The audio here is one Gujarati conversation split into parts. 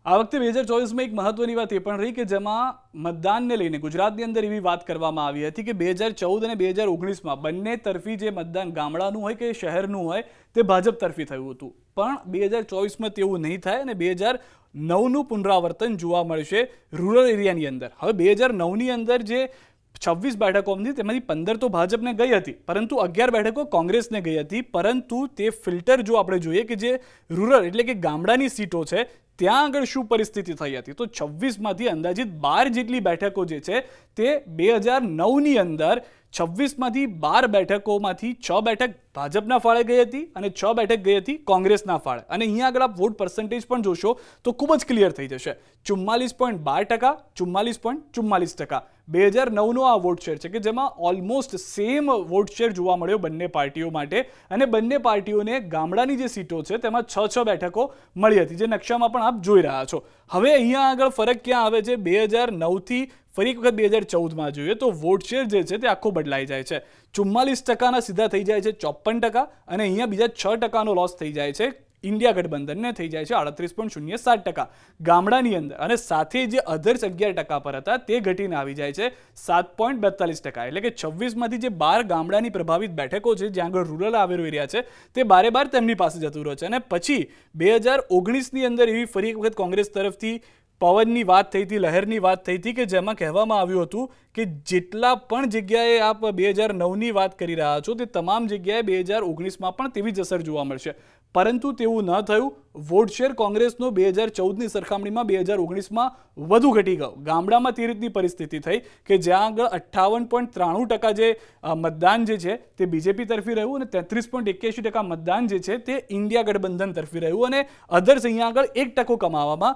આ વખતે 2024માં એક મહત્વની વાત એ પણ રહી કે જેમાં મતદાનને લઈને ગુજરાતની અંદર એવી વાત કરવામાં આવી હતી કે 2014 અને 2019માં બંને તરફી જે મતદાન ગામડાનું હોય કે શહેરનું હોય તે ભાજપ તરફી થયું હતું. પણ 2024માં તેવું નહીં થાય અને 2009નું પુનરાવર્તન જોવા મળશે રૂરલ એરિયાની અંદર. હવે 2009ની અંદર જે 26 બેઠકો હતી તેમાંથી 15 તો ભાજપને ગઈ હતી, પરંતુ 11 બેઠકો કોંગ્રેસને ગઈ હતી. પરંતુ તે ફિલ્ટર જો આપણે જોઈએ કે જે રૂરલ એટલે કે ગામડાની સીટો છે ત્યાં આગળ શું પરિસ્થિતિ થઈ હતી, તો 26માંથી અંદાજિત 12 જેટલી બેઠકો જે છે તે 2009ની અંદર 26માંથી 12 બેઠકોમાંથી 6 બેઠક ભાજપના ફાળે ગઈ હતી અને 6 બેઠક ગઈ હતી કોંગ્રેસના ફાળે. અને અહીંયા આગળ આપ વોટ પર્સન્ટેજ પણ જોશો તો ખૂબ જ ક્લિયર થઈ જશે. 44.12%, 44.44%. 2009નો આ વોટ શેર છે કે જેમાં ઓલમોસ્ટ સેમ વોટ શેર જોવા મળ્યો બંને પાર્ટીઓ માટે. અને બંને પાર્ટીઓને ગામડાની જે સીટો છે તેમાં 6 બેઠકો મળી હતી, જે નકશામાં પણ આપ જોઈ રહ્યા છો. હવે અહીંયા આગળ ફરક ક્યાં આવે છે? 2009થી ફરી એક વખત 2014માં જોઈએ તો વોટ શેર જે છે તે આખો બદલાઈ જાય છે. 44% સીધા થઈ જાય છે 54%, અને અહીંયા બીજા 6% લોસ થઈ જાય છે ઇન્ડિયા ગઠબંધનને, થઈ જાય છે 38.07% ગામડાની અંદર. અને સાથે જે અધર્સ 11% પર હતા તે ઘટીને આવી જાય છે 7.42%. એટલે કે 26માંથી જે 12 ગામડાની પ્રભાવિત બેઠકો છે જ્યાં આગળ રૂરલ આવેલો એરિયા છે તે બારે તેમની પાસે જતું રહ્યો છે. અને પછી 2019ની અંદર એવી ફરી એક વખત કોંગ્રેસ તરફથી પવનની વાત થઈ હતી, લહેરની વાત થઈ હતી કે જેમાં કહેવામાં આવ્યું હતું કે જેટલા પણ જગ્યાએ આપ 2009ની વાત કરી રહ્યા છો તે તમામ જગ્યાએ 2019માં પણ તેવી જ અસર જોવા મળશે. પરંતુ તેવું ન થયું. વોટ શેર કોંગ્રેસનો 2014ની સરખામણીમાં 2019માં વધુ ઘટી ગયો. ગામડામાં તે રીતની પરિસ્થિતિ થઈ કે જ્યાં આગળ 58.93% જે મતદાન જે છે તે બીજેપી તરફી રહ્યું અને 33.81% મતદાન જે છે તે ઇન્ડિયા ગઠબંધન તરફી રહ્યું, અને અધર્સ અહીંયા આગળ 1% કમાવામાં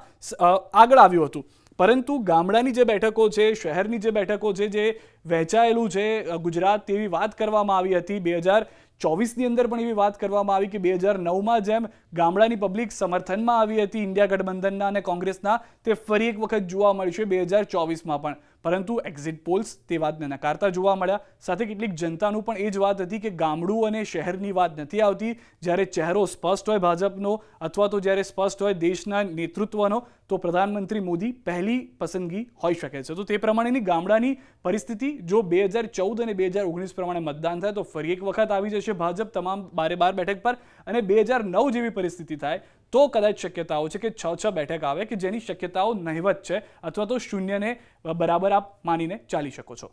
આગળ આવ્યું હતું. પરંતુ ગામડાની જે બેઠકો છે, શહેરની જે બેઠકો છે, જે વહેંચાયેલું છે ગુજરાત, તેવી વાત કરવામાં આવી હતી. 2024ની અંદર પણ એવી વાત કરવામાં આવી કે 2009માં જેમ ગામડાની પબ્લિક સમર્થનમાં આવી હતી ઇન્ડિયા ગઠબંધનના અને કોંગ્રેસના, તે ફરી એક વખત જોવા મળશે 2024માં પણ. પરંતુ એક્ઝિટ પોલ્સ તે વાતને નકારતા જોવા મળ્યા. સાથે કેટલીક જનતાનું પણ એ જ વાત હતી કે ગામડું અને શહેરની વાત નથી આવતી. જ્યારે ચહેરો સ્પષ્ટ હોય ભાજપનો અથવા તો જ્યારે સ્પષ્ટ હોય દેશના નેતૃત્વનો, તો પ્રધાનમંત્રી મોદી પહેલી પસંદગી હોઈ શકે છે. તો તે પ્રમાણેની ગામડાની પરિસ્થિતિ જો 2014 અને 2019 પ્રમાણે મતદાન થાય તો ફરી એક વખત આવી જશે ભાજપ તમામ 12 બેઠક પર. અને 2009 જેવી પરિસ્થિતિ થાય તો કદાચ શક્યતાઓ છે કે 6 બેઠક આવે, કે જેની શક્યતાઓ નહિવત છે, અથવા તો શૂન્યને બરાબર આપ માનીને ચાલી શકો છો.